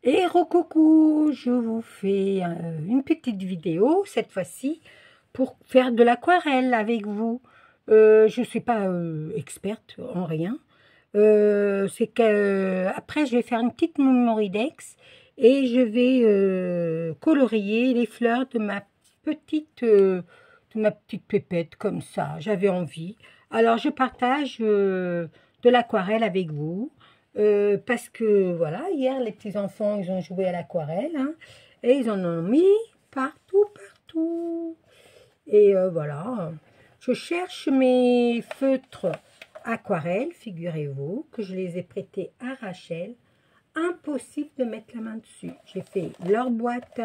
Et coucou, je vous fais une petite vidéo, cette fois-ci, pour faire de l'aquarelle avec vous. Je ne suis pas experte en rien. C'est que après, je vais faire une petite mémoridex et je vais colorier les fleurs de ma petite pépette, comme ça. J'avais envie. Alors, je partage de l'aquarelle avec vous. Parce que voilà, hier les petits enfants ils ont joué à l'aquarelle hein, et ils en ont mis partout. Et voilà, je cherche mes feutres aquarelle, figurez-vous que je les ai prêtés à Rachel. Impossible de mettre la main dessus. J'ai fait leur boîte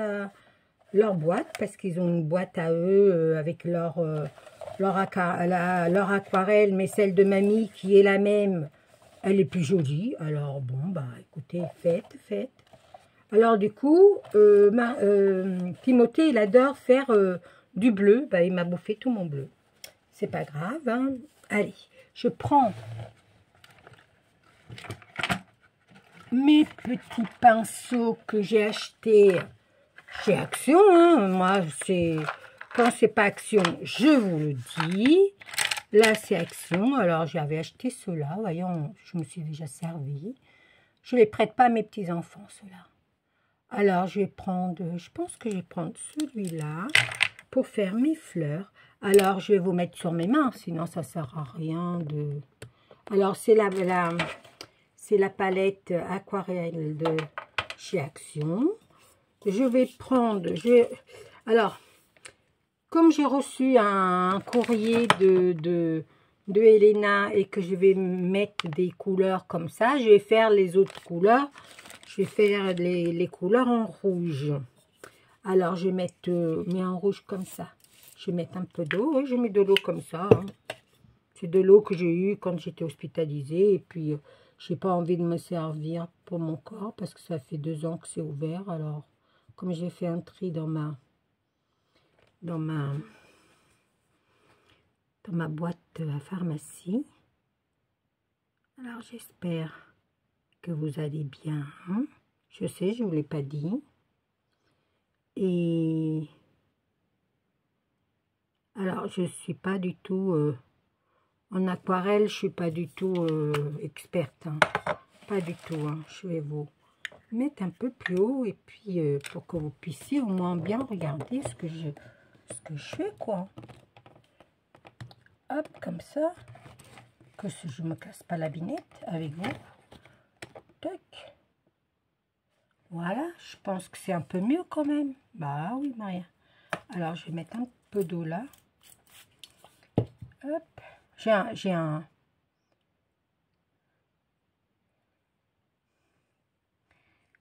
parce qu'ils ont une boîte à eux avec leur aquarelle, mais celle de mamie qui est la même. Elle est plus jolie, alors bon, bah écoutez, faites. Alors du coup, Timothée, il adore faire du bleu, bah il m'a bouffé tout mon bleu. C'est pas grave, hein. Allez, je prends mes petits pinceaux que j'ai achetés chez Action, hein. Moi, quand c'est pas Action, je vous le dis. Là, c'est Action. Alors, j'avais acheté ceux-là. Voyons, je me suis déjà servi. Je ne les prête pas à mes petits-enfants, ceux-là. Alors, je pense que je vais prendre celui-là pour faire mes fleurs. Alors, je vais vous mettre sur mes mains, sinon ça ne sert à rien de... Alors, c'est la palette aquarelle de chez Action. Je vais prendre... Alors... Comme j'ai reçu un courrier de Elena et que je vais mettre des couleurs comme ça, je vais faire les autres couleurs. Je vais faire les couleurs en rouge. Alors, je vais mettre mais en rouge comme ça. Je vais mettre un peu d'eau. Oui, je mets de l'eau comme ça. Hein. C'est de l'eau que j'ai eue quand j'étais hospitalisée. Et puis, je n'ai pas envie de me servir pour mon corps parce que ça fait 2 ans que c'est ouvert. Alors, comme j'ai fait un tri dans ma boîte de la pharmacie. Alors j'espère que vous allez bien. Hein? Je sais, je ne vous l'ai pas dit. Et alors je suis pas du tout en aquarelle, je suis pas du tout experte. Hein? Pas du tout. Hein? Je vais vous mettre un peu plus haut et puis pour que vous puissiez au moins bien regarder ce que je fais quoi. Hop, comme ça, que je me casse pas la binette avec vous. Tac. Voilà, je pense que c'est un peu mieux quand même. Bah oui, Maria. Alors, je vais mettre un peu d'eau là. Hop. J'ai un...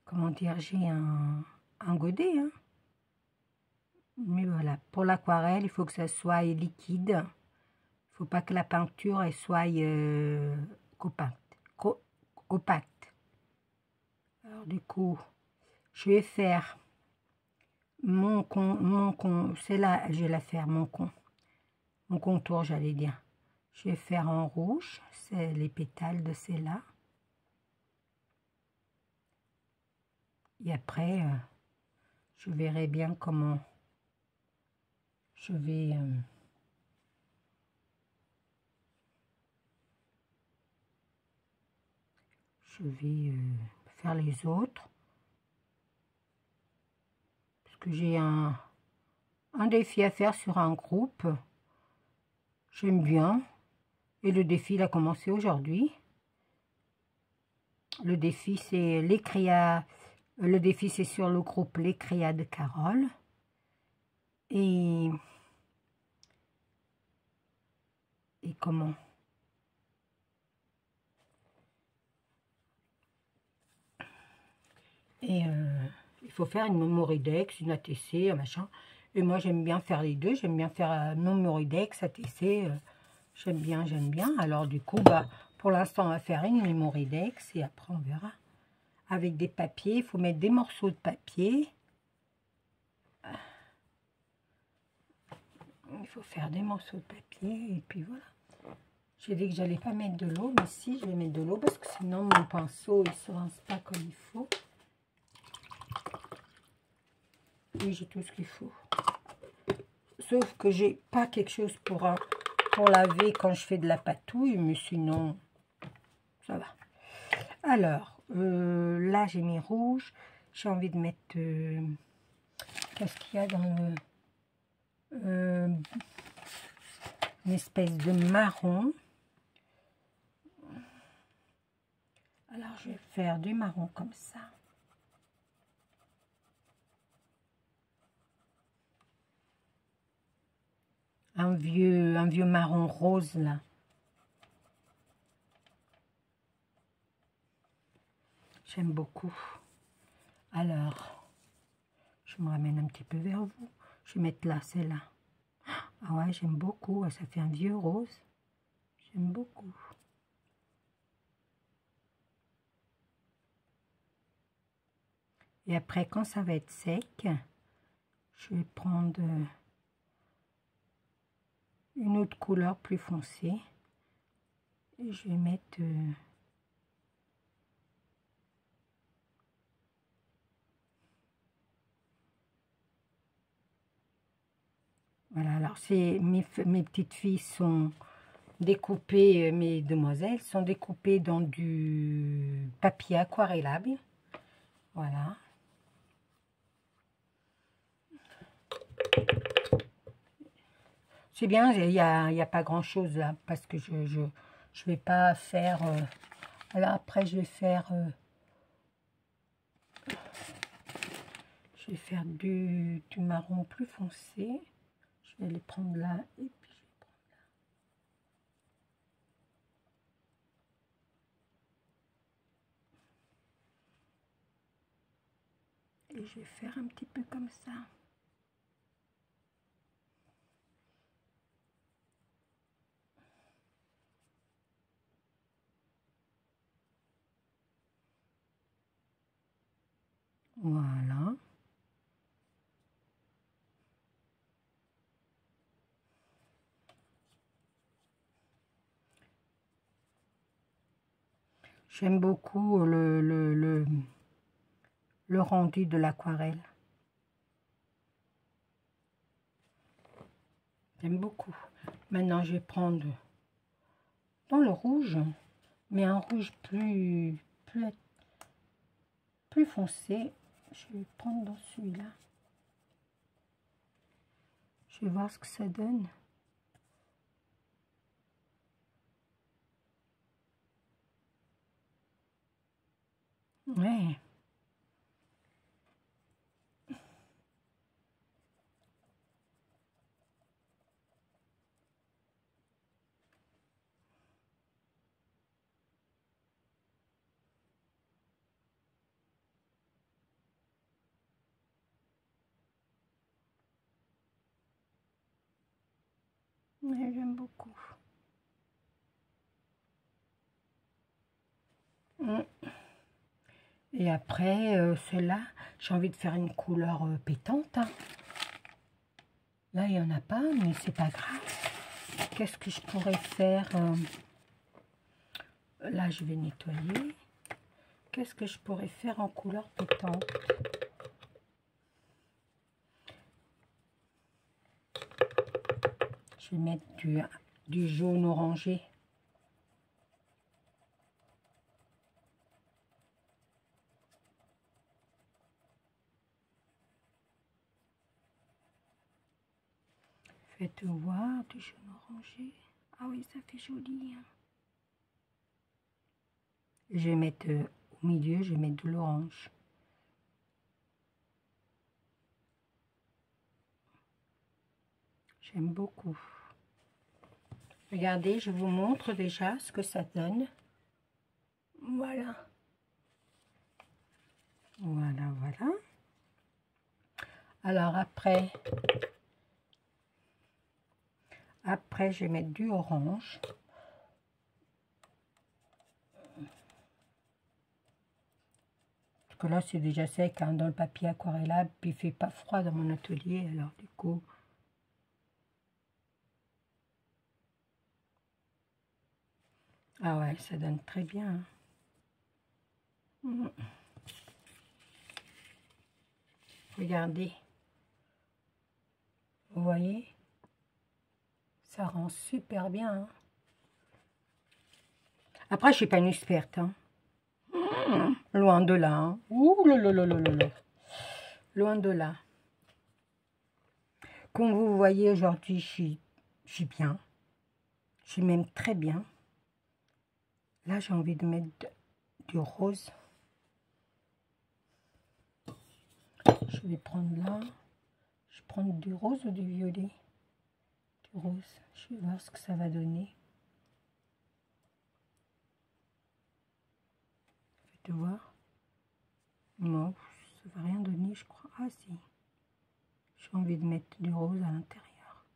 Comment dire, j'ai un godet. Hein. Mais voilà, pour l'aquarelle, il faut que ça soit liquide. Il ne faut pas que la peinture elle soit opaque. Alors du coup, je vais faire c'est là, je vais la faire mon contour, j'allais dire. Je vais faire en rouge, c'est les pétales de celle-là. Et après, je verrai bien comment je vais... faire les autres. Parce que j'ai un défi à faire sur un groupe. J'aime bien. Et le défi, il a commencé aujourd'hui. Le défi, c'est sur le groupe Les Créas de Carole. Et comment? Et il faut faire une mémoridex, une ATC, un machin. Et moi, j'aime bien faire les deux. J'aime bien faire mémoridex, ATC. J'aime bien. Alors, du coup, bah, pour l'instant, on va faire une mémoridex. Et après, on verra. Avec des papiers. Il faut mettre des morceaux de papier. Il faut faire des morceaux de papier. Et puis, voilà. J'ai dit que j'allais pas mettre de l'eau. Mais si, je vais mettre de l'eau. Parce que sinon, mon pinceau, il ne se rince pas comme il faut. Oui, j'ai tout ce qu'il faut. Sauf que j'ai pas quelque chose pour laver quand je fais de la patouille, mais sinon, ça va. Alors, là, j'ai mis rouge. J'ai envie de mettre... qu'est-ce qu'il y a dans le... une espèce de marron. Alors, je vais faire du marron comme ça. Un vieux marron rose, là. J'aime beaucoup. Alors, je me ramène un petit peu vers vous. Je vais mettre là, celle-là. Ah ouais, j'aime beaucoup. Ça fait un vieux rose. J'aime beaucoup. Et après, quand ça va être sec, je vais prendre une autre couleur plus foncée. Et je vais mettre... voilà, alors mes petites filles sont découpées, mes demoiselles sont découpées dans du papier aquarellable. Voilà. C'est bien, il n'y a pas grand chose là, parce que je vais pas faire... alors après, je vais faire du marron plus foncé. Je vais les prendre là, et puis je vais prendre là. Et je vais faire un petit peu comme ça. Voilà. J'aime beaucoup le rendu de l'aquarelle. J'aime beaucoup. Maintenant, je vais prendre dans le rouge, mais un rouge plus foncé. Je vais prendre dans celui-là. Je vais voir ce que ça donne. Ouais. Ouais, j'aime beaucoup. Et après, celle-là, j'ai envie de faire une couleur pétante. Hein. Là, il n'y en a pas, mais c'est pas grave. Qu'est-ce que je pourrais faire là, je vais nettoyer. Qu'est-ce que je pourrais faire en couleur pétante? Je vais mettre du jaune orangé. Faites voir du jaune orangé. Ah oui, ça fait joli. Hein. Je vais mettre au milieu, je vais mettre de l'orange. J'aime beaucoup. Regardez, je vous montre déjà ce que ça donne. Voilà. Voilà, voilà. Alors après, je vais mettre du orange. Parce que là, c'est déjà sec hein, dans le papier aquarellable. Puis il fait pas froid dans mon atelier. Alors du coup... Ah ouais, ça donne très bien. Regardez. voyez, ça rend super bien. Hein. Après, je suis pas une experte. Hein. Loin de là. Hein. Ouh là là là là là là. Loin de là. Comme vous voyez, aujourd'hui, je suis bien. Je suis même très bien. Là, j'ai envie de mettre du rose. Je vais prendre là. Je prends du rose ou du violet? Du rose. Je vais voir ce que ça va donner. Faites voir. Non, ça va rien donner, je crois. Ah si. J'ai envie de mettre du rose à l'intérieur.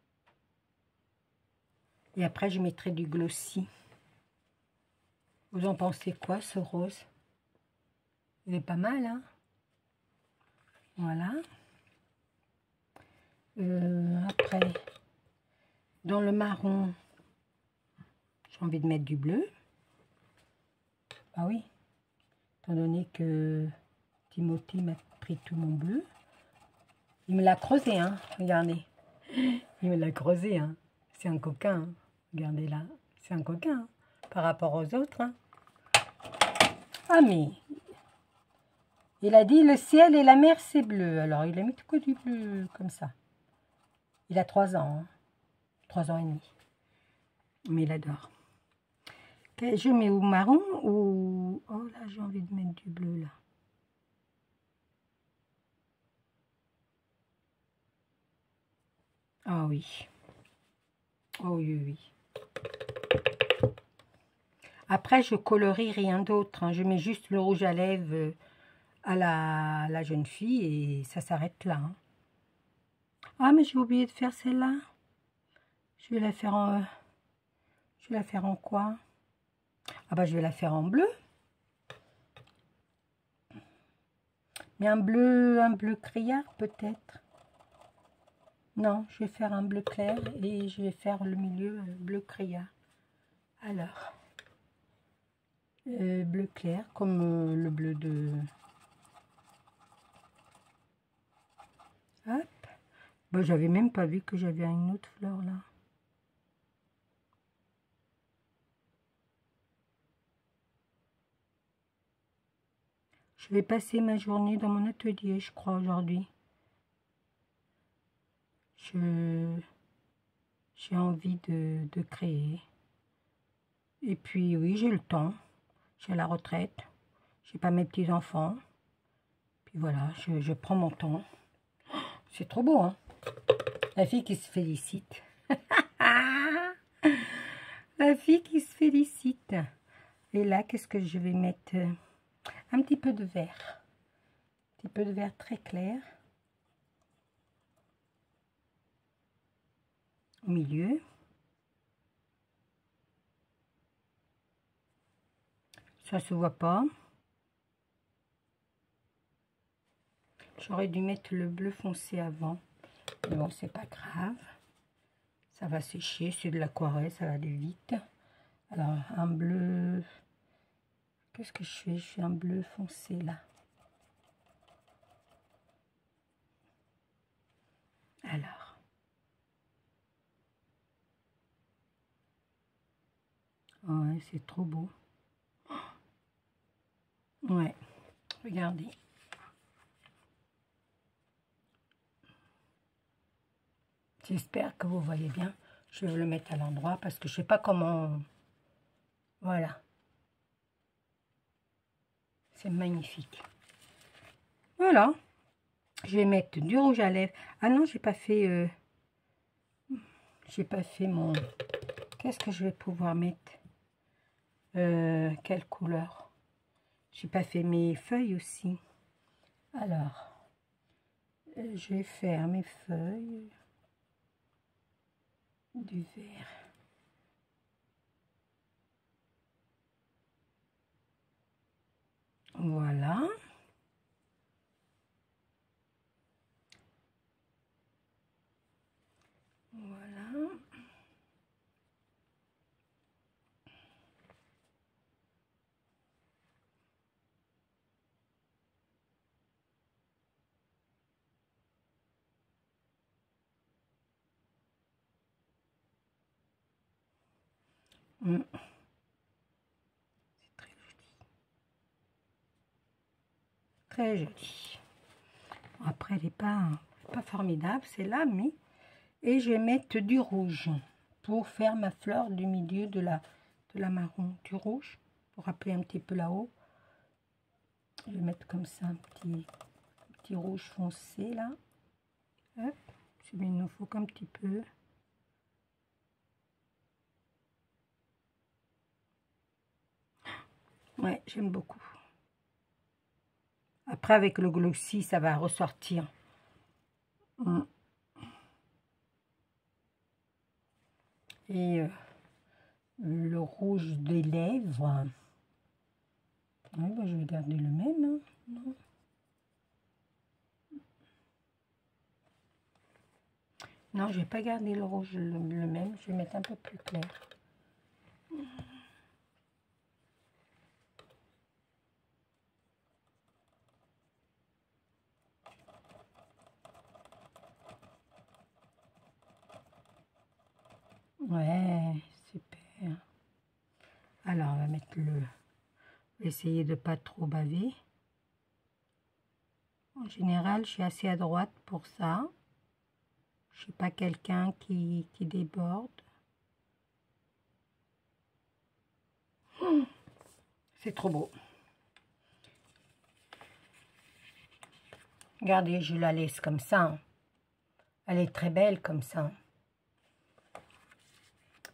Et après, je mettrai du glossy. Vous en pensez quoi, ce rose? Il est pas mal, hein? Voilà. Après, dans le marron, j'ai envie de mettre du bleu. Ah oui, étant donné que Timothée m'a pris tout mon bleu. Il me l'a creusé, hein, regardez. Il me l'a creusé, hein. C'est un coquin, hein. Regardez là, c'est un coquin, hein, par rapport aux autres. Hein. Ah mais, il a dit le ciel et la mer c'est bleu. Alors il a mis tout que du bleu, comme ça. Il a 3 ans, hein. 3 ans et demi. Mais il adore. Je mets au marron ou... Oh là, j'ai envie de mettre du bleu, là. Ah oui. Oh oui, oui. Après, je colorie rien d'autre. Hein. Je mets juste le rouge à lèvres à la jeune fille et ça s'arrête là. Hein. Ah, mais j'ai oublié de faire celle-là. Je vais la faire en... Je vais la faire en quoi? Ah bah, je vais la faire en bleu. Mais un bleu criard peut-être. Non, je vais faire un bleu clair et je vais faire le milieu bleu criard. Alors, bleu clair comme le bleu de... Hop. Bah, j'avais même pas vu que j'avais une autre fleur là. Je vais passer ma journée dans mon atelier, je crois, aujourd'hui. J'ai envie de créer. Et puis, oui, j'ai le temps. J'ai la retraite. J'ai pas mes petits-enfants. Puis voilà, je prends mon temps. C'est trop beau, hein? La fille qui se félicite. La fille qui se félicite. Et là, qu'est-ce que je vais mettre? Un petit peu de vert. Un petit peu de vert très clair. Au milieu. Ça se voit pas. J'aurais dû mettre le bleu foncé avant. Mais bon, c'est pas grave. Ça va sécher. C'est de l'aquarelle, ça va aller vite. Alors, un bleu... Qu'est-ce que je fais? Je fais un bleu foncé, là. Alors. Ouais, c'est trop beau. Ouais, regardez. J'espère que vous voyez bien. Je vais le mettre à l'endroit parce que je sais pas comment... Voilà. C'est magnifique. Voilà. Je vais mettre du rouge à lèvres. Ah non, j'ai pas fait... J'ai pas fait mon... Qu'est-ce que je vais pouvoir mettre? Quelle couleur? J'ai pas fait mes feuilles aussi. Alors, je vais faire mes feuilles du vert. Voilà. Voilà. C'est très joli. Très joli. Après, elle n'est pas formidable, c'est là, mais... Et je vais mettre du rouge pour faire ma fleur du milieu de la marron. Du rouge, pour rappeler un petit peu là-haut. Je vais mettre comme ça un petit rouge foncé, là. Hop, il nous faut qu'un petit peu. Ouais, j'aime beaucoup. Après, avec le glossy, ça va ressortir. Et le rouge des lèvres. Ouais, bah, je vais garder le même. Hein. Non. Non, je vais pas garder le rouge le même. Je vais mettre un peu plus clair. Ouais, super. Alors, on va mettre essayer de pas trop baver. En général, je suis assez à droite pour ça. Je suis pas quelqu'un qui déborde. C'est trop beau. Regardez, je la laisse comme ça. Elle est très belle comme ça.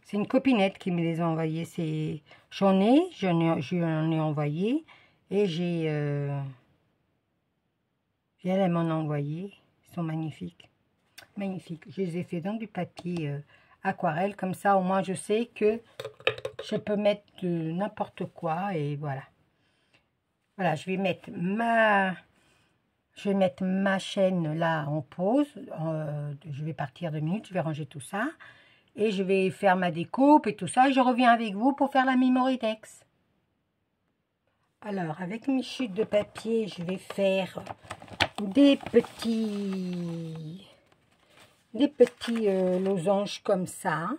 C'est une copinette qui me les a envoyés. J'en ai envoyé et elle m'en a envoyé. Ils sont magnifiques. Magnifiques. Je les ai fait dans du papier aquarelle. Comme ça, au moins, je sais que je peux mettre n'importe quoi. Et voilà. Voilà, je vais mettre ma chaîne là en pause. Je vais partir 2 minutes. Je vais ranger tout ça. Et je vais faire ma découpe et tout ça. Et je reviens avec vous pour faire la Memory-Tex. Alors, avec mes chutes de papier, je vais faire des petits losanges comme ça.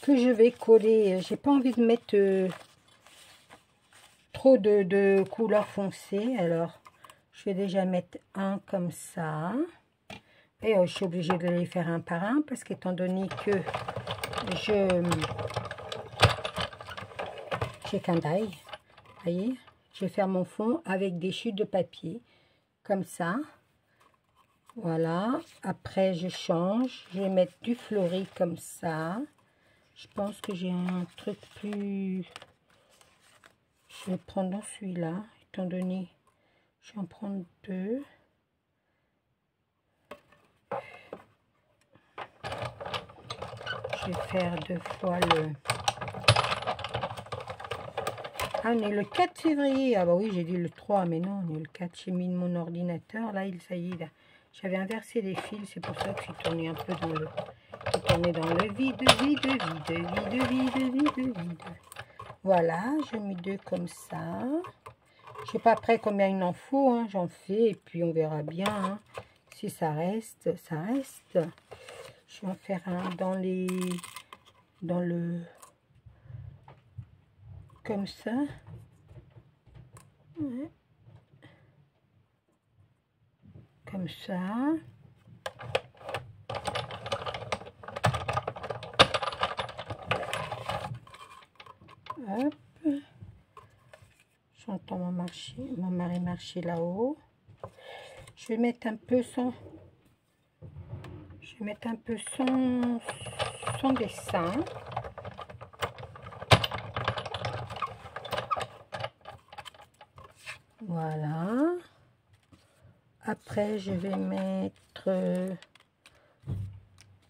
Que je vais coller. J'ai pas envie de mettre trop de couleur foncée. Alors, je vais déjà mettre un comme ça. Et je suis obligée de les faire un par un parce qu'étant donné que j'ai qu'un die, voyez, je vais faire mon fond avec des chutes de papier comme ça. Voilà. Après, je change. Je vais mettre du fleuri comme ça. Je pense que j'ai un truc plus... Je vais prendre dans celui-là, étant donné... Je vais en prendre 2. Je vais faire 2 fois le... Ah, on est le 4 février. Ah bah oui, j'ai dit le 3, mais non, on est le 4. J'ai mis mon ordinateur. Là, ça y est, là. J'avais inversé les fils, c'est pour ça que je suis tournée un peu dans le... Je suis tournée dans le vide. Voilà, je mets 2 comme ça. Je sais pas après combien il en faut, hein. J'en fais et puis on verra bien. Hein. Si ça reste, ça reste. Je vais en faire un dans le... Comme ça. Ouais. Comme ça. Hop. J'entends mon mari marcher là-haut. Je vais mettre un peu son... Je vais mettre un peu son dessin. Voilà. Après, je vais mettre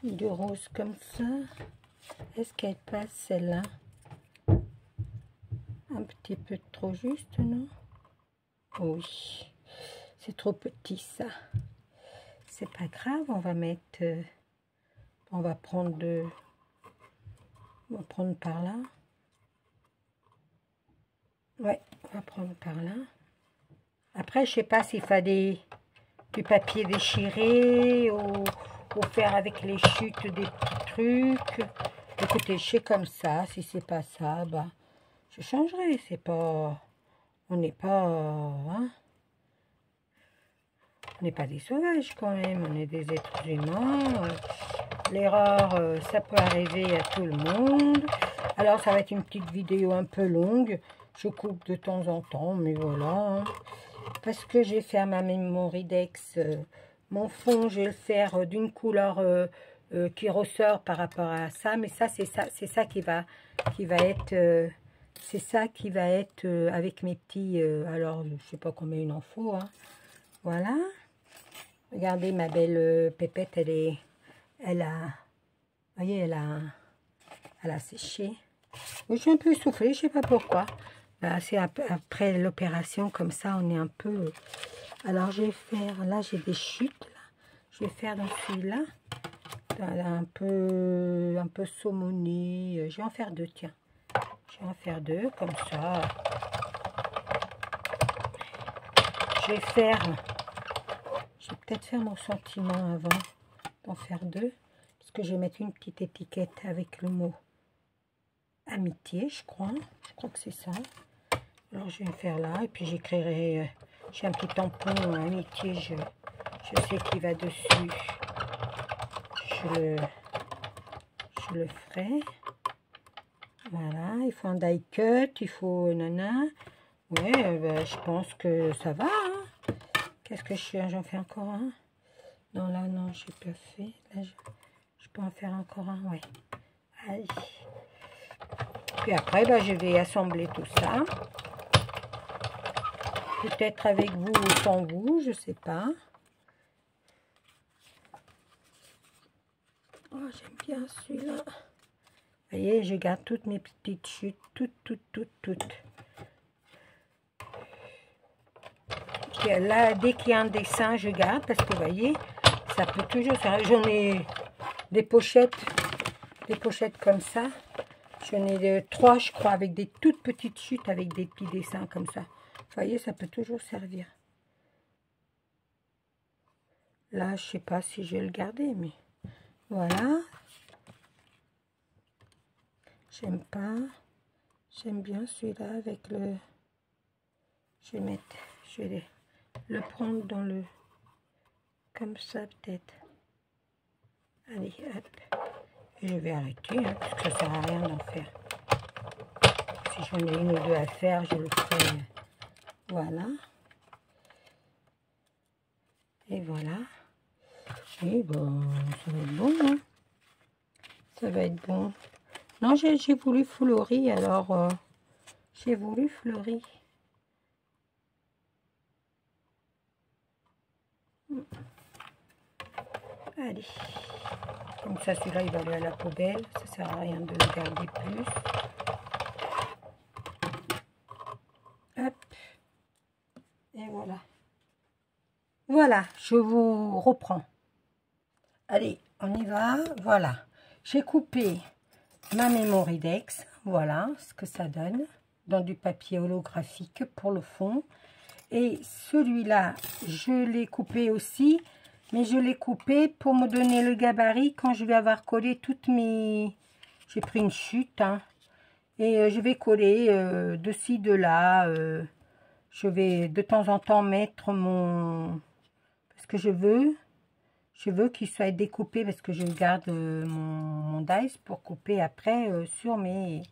du rose comme ça. Est-ce qu'elle passe celle-là? Un petit peu trop juste, non? Oui. C'est trop petit, ça. C'est pas grave, on va mettre... on va prendre par là. Ouais, on va prendre par là. Après, je sais pas s'il fallait du papier déchiré ou faire avec les chutes des petits trucs. Écoutez, je sais comme ça. Si c'est pas ça, bah, je changerai. C'est pas... On n'est pas... hein, on n'est pas des sauvages quand même. On est des êtres humains. L'erreur, ça peut arriver à tout le monde. Alors, ça va être une petite vidéo un peu longue. Je coupe de temps en temps, mais voilà. Hein. Parce que j'ai fait à ma Memoridex, mon fond, je vais le faire d'une couleur qui ressort par rapport à ça. Mais ça, c'est ça qui va être... c'est ça qui va être avec mes petits... alors, je sais pas combien il en faut. Hein. Voilà. Regardez, ma belle pépette, elle a... Vous voyez, elle a séché. Je suis un peu essoufflée, je sais pas pourquoi. C'est après l'opération, comme ça, on est un peu... Alors, je vais faire... Là, j'ai des chutes. Là. Je vais faire dans celui-là. Un peu saumoné. Je vais en faire deux, tiens. Je vais en faire deux, comme ça. Je vais faire... Je vais peut-être faire mon sentiment avant d'en faire deux. Parce que je vais mettre une petite étiquette avec le mot amitié, je crois. Je crois que c'est ça. Alors, je vais faire là. Et puis, j'écrirai... j'ai un petit tampon amitié. Je sais qu'il va dessus. Je le ferai. Voilà. Il faut un die cut. Il faut... Nana. Ouais, ben, je pense que ça va. Hein. Qu'est-ce que je fais? J'en fais encore un. Non, là, non, je n'ai pas fait. Là, je peux en faire encore un. Ouais. Allez. Puis après, ben, je vais assembler tout ça. Peut-être avec vous ou sans vous, je sais pas. Oh, j'aime bien celui-là. Vous voyez, je garde toutes mes petites chutes. Toutes. Là, dès qu'il y a un dessin, je garde. Parce que vous voyez, ça peut toujours... J'en ai des pochettes comme ça. J'en ai 3, je crois, avec des toutes petites chutes, avec des petits dessins comme ça. Vous voyez, ça peut toujours servir. Là, je sais pas si je vais le garder, mais voilà. J'aime pas. J'aime bien celui-là avec le... Je vais le prendre dans le... Comme ça, peut-être. Allez, hop. Et je vais arrêter, hein, parce que ça sert à rien d'en faire. Si j'en ai une ou deux à faire, je le ferai. Voilà. Et voilà. Et bon, ça va être bon, hein. Ça va être bon. Non, j'ai voulu fleuri, alors j'ai voulu fleuri. Allez. Comme ça, celui-là, il va aller à la poubelle. Ça sert à rien de le garder plus. Hop. Et voilà. Voilà, je vous reprends. Allez, on y va. Voilà. J'ai coupé ma Memoridex. Voilà ce que ça donne. Dans du papier holographique pour le fond. Et celui-là, je l'ai coupé aussi. Mais je l'ai coupé pour me donner le gabarit quand je vais avoir collé toutes mes... J'ai pris une chute. Hein, et je vais coller de ci, de là. Je vais de temps en temps mettre mon... Parce que je veux qu'il soit découpé parce que je garde mon dice pour couper après sur mes...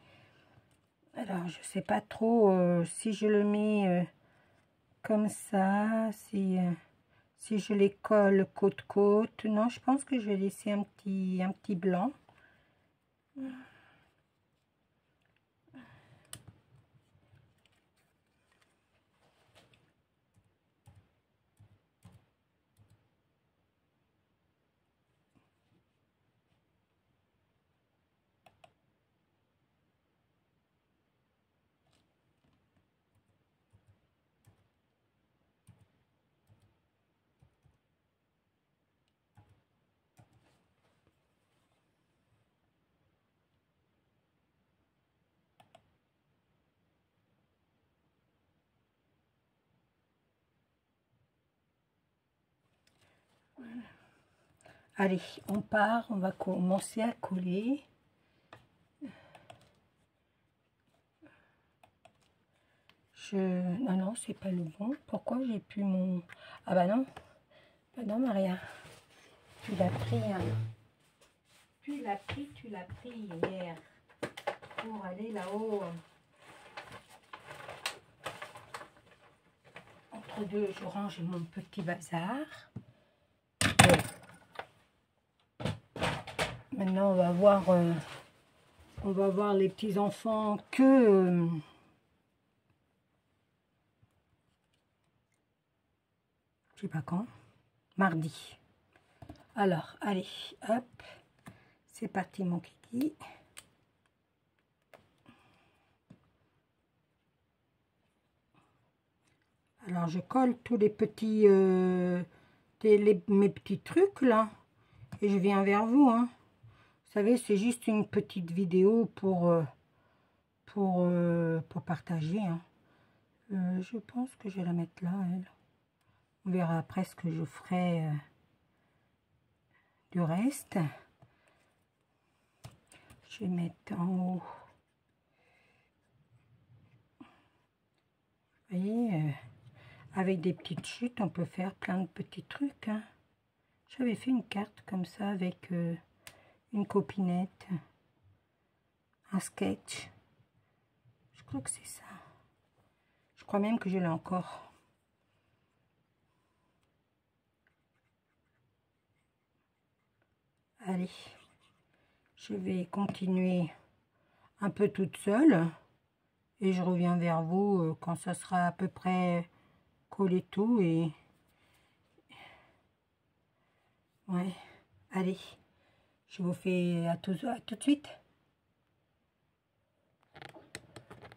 Alors, je sais pas trop si je le mets comme ça, si je les colle côte-côte. Non, je pense que je vais laisser un petit blanc. Allez, on part, on va commencer à coller. Non, non, c'est pas le bon. Pourquoi j'ai plus mon... Ah bah non. Bah non, Maria. Tu l'as pris, hein. Tu l'as pris hier. Pour aller là-haut. Entre deux, je range mon petit bazar. Et maintenant, on va voir les petits-enfants que... je sais pas quand. Mardi. Alors, allez, hop. C'est parti, mon kiki. Alors, je colle tous les petits... mes petits trucs, là. Et je viens vers vous, hein. Vous savez, c'est juste une petite vidéo pour partager, hein. Je pense que je vais la mettre là, elle. On verra après ce que je ferai du reste. Je vais mettre en haut. Vous voyez, avec des petites chutes, on peut faire plein de petits trucs, hein. J'avais fait une carte comme ça avec une copinette, un sketch. Je crois que c'est ça. Je crois même que je l'ai encore. Allez, je vais continuer un peu toute seule et je reviens vers vous quand ça sera à peu près collé tout et ouais, allez, je vous fais à tout de suite.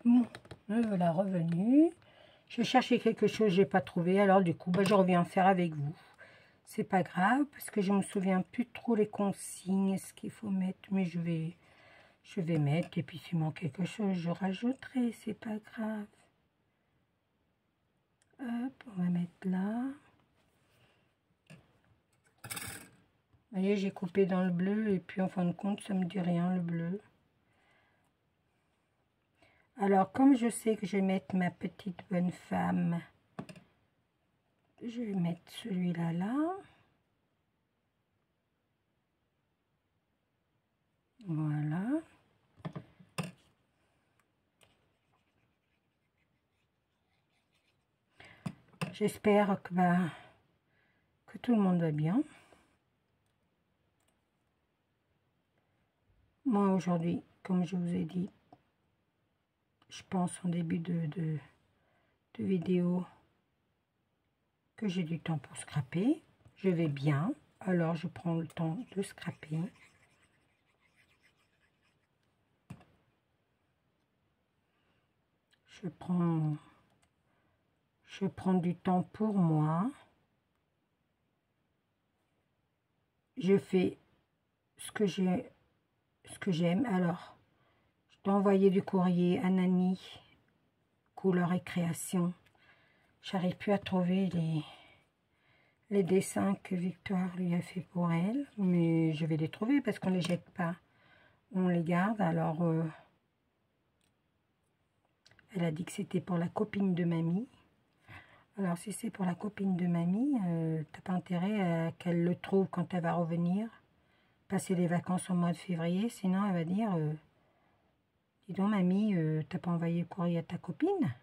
Bon, me voilà revenu. Je cherchais quelque chose, j'ai pas trouvé, alors du coup, bah, je reviens faire avec vous. C'est pas grave, parce que je me souviens plus trop les consignes, ce qu'il faut mettre, mais je vais mettre, et puis s'il manque quelque chose, je rajouterai, c'est pas grave. Hop, on va mettre là. Vous voyez, j'ai coupé dans le bleu, et puis en fin de compte, ça me dit rien, le bleu. Alors, comme je sais que je vais mettre ma petite bonne femme, je vais mettre celui-là là. Voilà. J'espère que tout le monde va bien. Moi, aujourd'hui, comme je vous ai dit, je pense en début de vidéo que j'ai du temps pour scraper. Je vais bien, alors je prends le temps de scraper. Je prends du temps pour moi. Je fais ce que j'aime. Alors, je dois envoyer du courrier à Nani, couleur et création. J'arrive plus à trouver les dessins que Victoire lui a fait pour elle, mais je vais les trouver parce qu'on les jette pas, on les garde. Alors, elle a dit que c'était pour la copine de mamie. Alors, si c'est pour la copine de mamie, t'as pas intérêt qu'elle le trouve quand elle va revenir, passer les vacances au mois de février, sinon elle va dire, dis donc mamie, t'as pas envoyé le courrier à ta copine?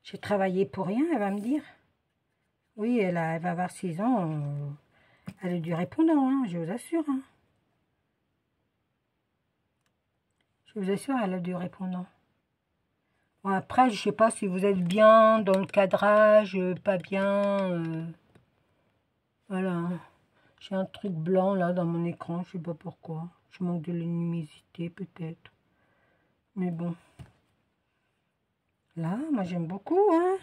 J'ai travaillé pour rien, elle va me dire. Oui, elle va avoir 6 ans, elle a du répondant, hein, je vous assure. Hein. Je vous assure, elle a du répondant. Bon, après, je sais pas si vous êtes bien dans le cadrage, pas bien. Voilà. J'ai un truc blanc là dans mon écran, je sais pas pourquoi. Je manque de luminosité peut-être. Mais bon. Là, moi j'aime beaucoup, hein.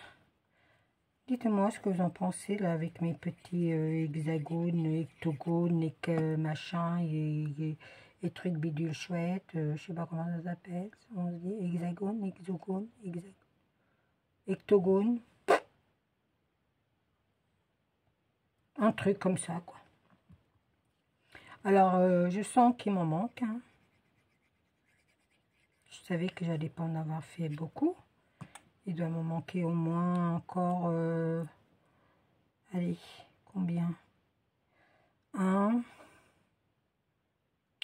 Dites-moi ce que vous en pensez là avec mes petits hexagones, hectogones et que machin et trucs bidules chouettes. Je sais pas comment ça s'appelle. On se dit hexagone, hectogone. Un truc comme ça, quoi. Alors, je sens qu'il m'en manque. Hein. Je savais que j'allais pas en avoir fait beaucoup. Il doit me manquer au moins encore... allez, combien? Un.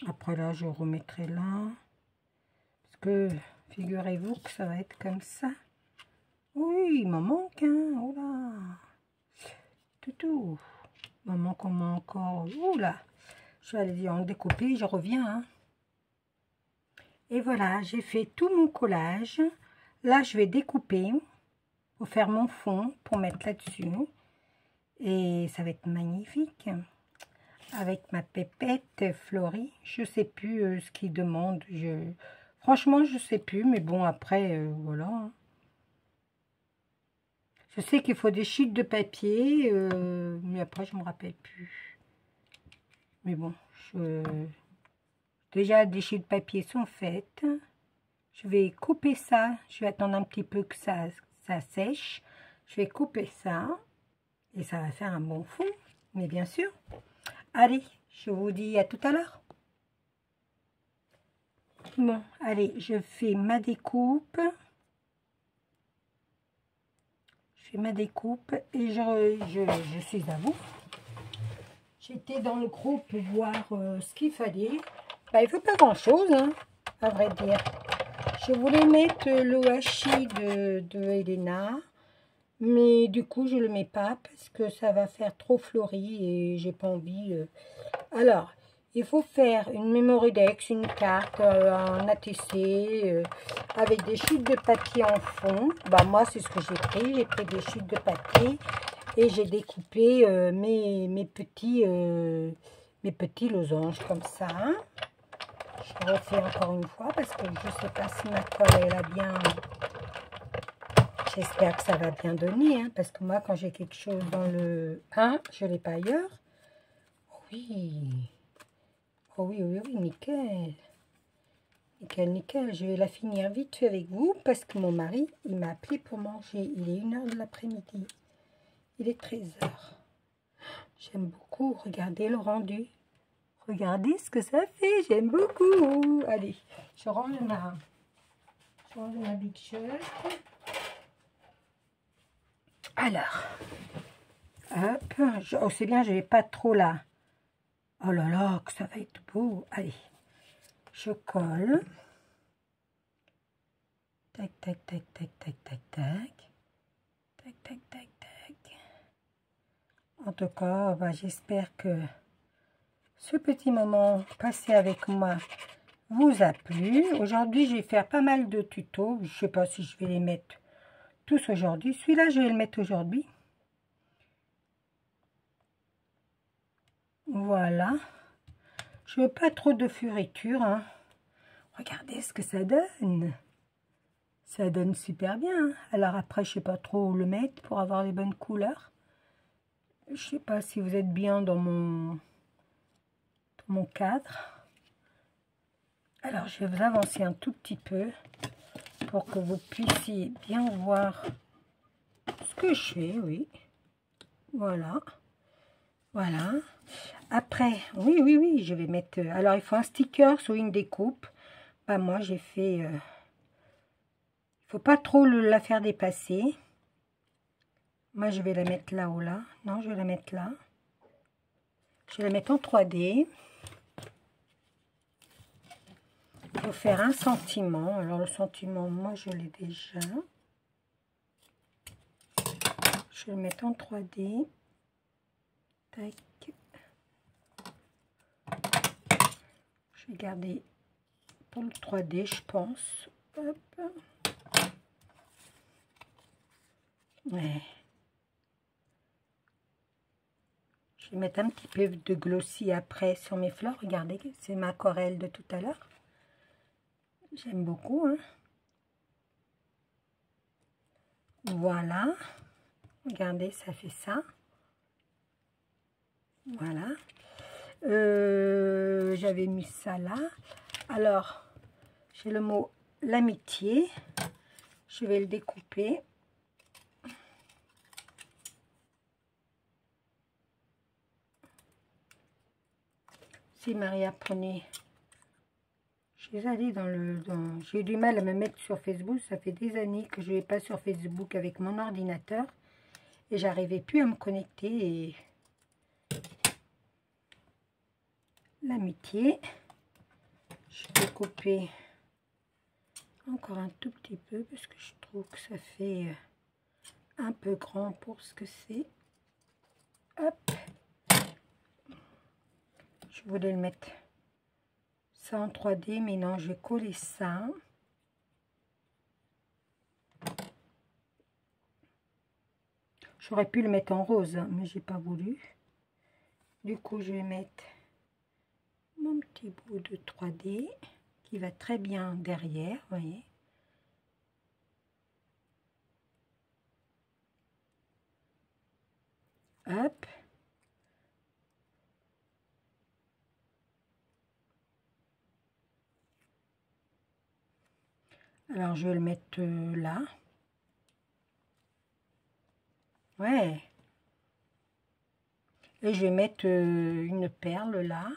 Après là, je remettrai là. Parce que, figurez-vous que ça va être comme ça. Oui, il m'en manque, hein. Oh là. Toutou. Il m'en manque au moins encore. Oh là. Je vais aller en découper, je reviens, hein. Et voilà, j'ai fait tout mon collage. Là, je vais découper pour faire mon fond, pour mettre là-dessus. Et ça va être magnifique. Avec ma pépette fleurie. Je sais plus ce qu'il demande. Franchement, je sais plus. Mais bon, après, voilà. Je sais qu'il faut des chutes de papier. Mais après, je me rappelle plus. Mais bon, déjà, des chutes de papier sont faites. Je vais couper ça. Je vais attendre un petit peu que ça sèche. Je vais couper ça. Et ça va faire un bon fond. Mais bien sûr. Allez, je vous dis à tout à l'heure. Bon, allez, je fais ma découpe. Je fais ma découpe et je suis à vous. J'étais dans le groupe pour voir ce qu'il fallait. Bah, il ne faut pas grand-chose, hein, à vrai dire. Je voulais mettre le washi de Elena. Mais du coup, je ne le mets pas parce que ça va faire trop fleuri et j'ai pas envie. Alors, il faut faire une Mémoridex, une carte, un ATC avec des chutes de papier en fond. Bah, moi, c'est ce que j'ai pris. J'ai pris des chutes de papier et j'ai découpé mes petits losanges comme ça. Je refais encore une fois parce que je ne sais pas si ma colle elle a bien... J'espère que ça va bien donner, hein, parce que moi, quand j'ai quelque chose dans le 1, je ne l'ai pas ailleurs. Oui. Oh oui, oui, oui, nickel. Nickel, nickel. Je vais la finir vite fait avec vous, parce que mon mari, il m'a appelé pour manger. Il est 1h de l'après-midi. Il est 13h. J'aime beaucoup. Regardez le rendu. Regardez ce que ça fait. J'aime beaucoup. Allez, je range ma Big Shot. Alors, hop, oh, c'est bien, je vais pas trop là. Oh là là, que ça va être beau. Allez, je colle. Tac, tac, tac, tac, tac, tac, tac. Tac, tac, tac, tac. En tout cas, bah, j'espère que ce petit moment passé avec moi vous a plu. Aujourd'hui, je vais faire pas mal de tutos. Je sais pas si je vais les mettre tous aujourd'hui. Celui-là, je vais le mettre aujourd'hui. Voilà. Je veux pas trop de fioritures, hein. Regardez ce que ça donne. Ça donne super bien. Alors après, je sais pas trop où le mettre pour avoir les bonnes couleurs. Je sais pas si vous êtes bien dans mon cadre. Alors, je vais vous avancer un tout petit peu pour que vous puissiez bien voir ce que je fais, oui. Voilà. Voilà. Après, oui, oui, oui, je vais mettre... alors, il faut un sticker sur une découpe. Bah, moi, j'ai fait... il faut pas trop la faire dépasser. Moi, je vais la mettre là-haut, là. Non, je vais la mettre là. Je vais la mettre en 3D. Il faut faire un sentiment. Alors, le sentiment, moi, je l'ai déjà. Je vais le mettre en 3D. Tac. Je vais garder pour le 3D, je pense. Hop. Ouais. Je vais mettre un petit peu de glossy après sur mes fleurs. Regardez, c'est ma aquarelle de tout à l'heure. J'aime beaucoup, hein. Voilà. Regardez, ça fait ça. Voilà. J'avais mis ça là. Alors, j'ai le mot l'amitié. Je vais le découper. Si Maria prenait, suis allée j'ai eu du mal à me mettre sur Facebook. Ça fait des années que je ne vais pas sur Facebook avec mon ordinateur. Et j'arrivais plus à me connecter. Et l'amitié. Je vais couper encore un tout petit peu parce que je trouve que ça fait un peu grand pour ce que c'est. Hop. Je voulais le mettre ça en 3D, mais non, je vais coller ça. J'aurais pu le mettre en rose, hein, mais j'ai pas voulu. Du coup, je vais mettre mon petit bout de 3D qui va très bien derrière, vous voyez. Hop. Alors, je vais le mettre là. Ouais. Et je vais mettre une perle là.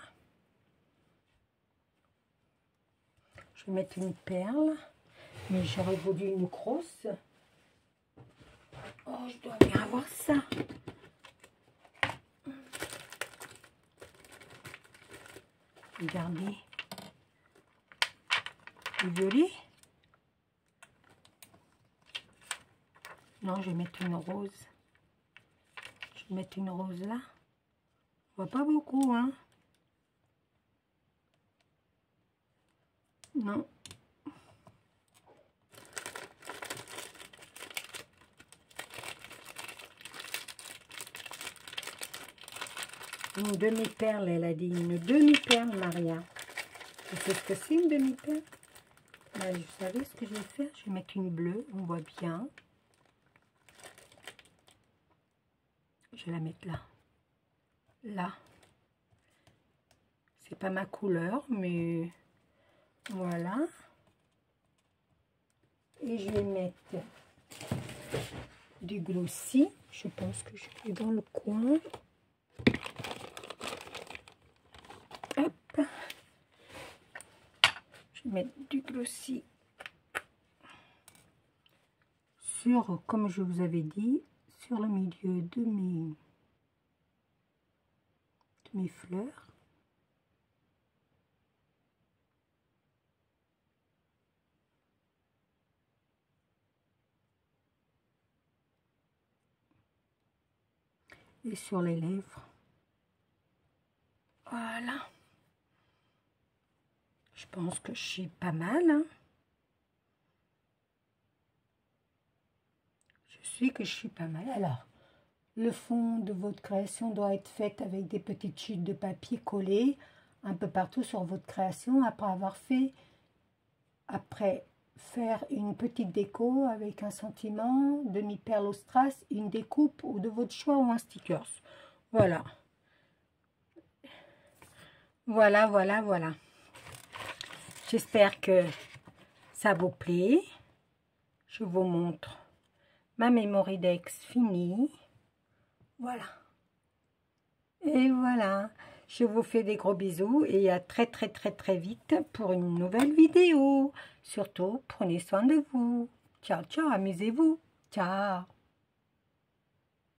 Je vais mettre une perle. Mais j'aurais voulu une grosse. Oh, je dois bien avoir ça. Regardez. Le violet. Non, je vais mettre une rose. Je vais mettre une rose là. On voit pas beaucoup, hein. Non. Une demi-perle, elle a dit. Une demi-perle, Maria. Tu sais ce que c'est, une demi-perle? Là, vous savez ce que je vais faire? Je vais mettre une bleue, on voit bien. Je vais la mettre là. Là. C'est pas ma couleur, mais voilà. Et je vais mettre du glossy. Je pense que je vais dans le coin. Hop. Je vais mettre du glossy sur, comme je vous avais dit, sur le milieu de mes fleurs. Et sur les lèvres. Voilà. Je pense que je suis pas mal. Hein. Je suis pas mal. Alors, le fond de votre création doit être fait avec des petites chutes de papier collées un peu partout sur votre création après faire une petite déco avec un sentiment, demi-perle au strass, une découpe ou de votre choix ou un stickers. Voilà. Voilà, voilà, voilà. J'espère que ça vous plaît. Je vous montre ma Memoridex finie. Voilà. Et voilà. Je vous fais des gros bisous et à très vite pour une nouvelle vidéo. Surtout, prenez soin de vous. Ciao, ciao, amusez-vous. Ciao.